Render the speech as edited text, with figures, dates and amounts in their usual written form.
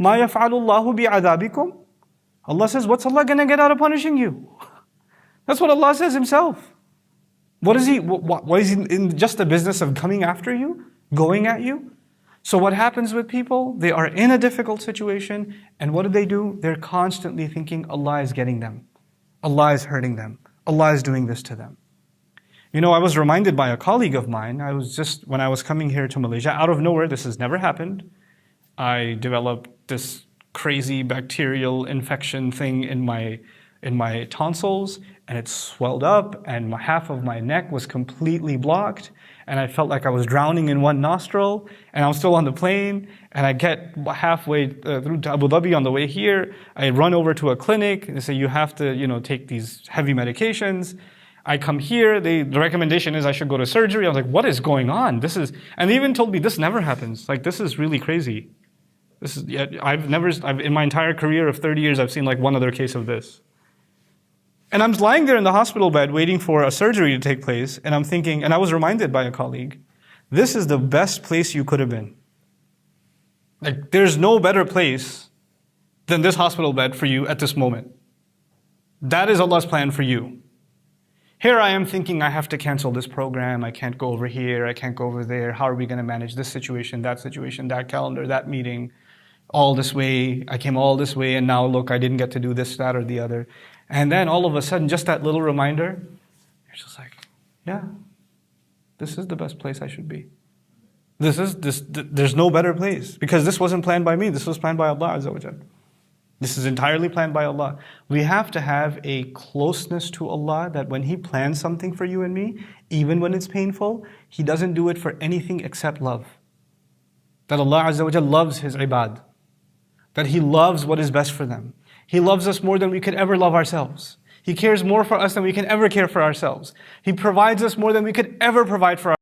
مَا يَفْعَلُ اللَّهُ بِعَذَابِكُمْ. Allah says, what's Allah going to get out of punishing you? That's what Allah says Himself. What is He in just the business of coming after you? Going at you? So what happens with people? They are in a difficult situation, and what do? They're constantly thinking Allah is getting them. Allah is hurting them. Allah is doing this to them. You know, I was reminded by a colleague of mine, when I was coming here to Malaysia, out of nowhere, this has never happened, I developed this crazy bacterial infection thing in my tonsils, and it swelled up, and half of my neck was completely blocked, and I felt like I was drowning in one nostril, and I was still on the plane, and I get halfway through to Abu Dhabi on the way here, I run over to a clinic, and they say, you have to, take these heavy medications. I come here, the recommendation is I should go to surgery. I was like, what is going on? And they even told me this never happens. Like, this is really crazy. In my entire career of 30 years, I've seen like one other case of this. And I'm lying there in the hospital bed waiting for a surgery to take place, and I'm thinking, and I was reminded by a colleague, this is the best place you could have been. Like, there's no better place than this hospital bed for you at this moment. That is Allah's plan for you. Here I am thinking I have to cancel this program, I can't go over here, I can't go over there, how are we going to manage this situation, that calendar, that meeting, all this way, I came all this way, and now look, I didn't get to do this, that, or the other. And then all of a sudden, just that little reminder, you're just like, yeah, this is the best place I should be. There's no better place, because this wasn't planned by me, this was planned by Allah Azza wa Jal. This is entirely planned by Allah. We have to have a closeness to Allah that when He plans something for you and me, even when it's painful, He doesn't do it for anything except love. That Allah Azza wa Jal loves His ibad. That He loves what is best for them. He loves us more than we could ever love ourselves. He cares more for us than we can ever care for ourselves. He provides us more than we could ever provide for ourselves.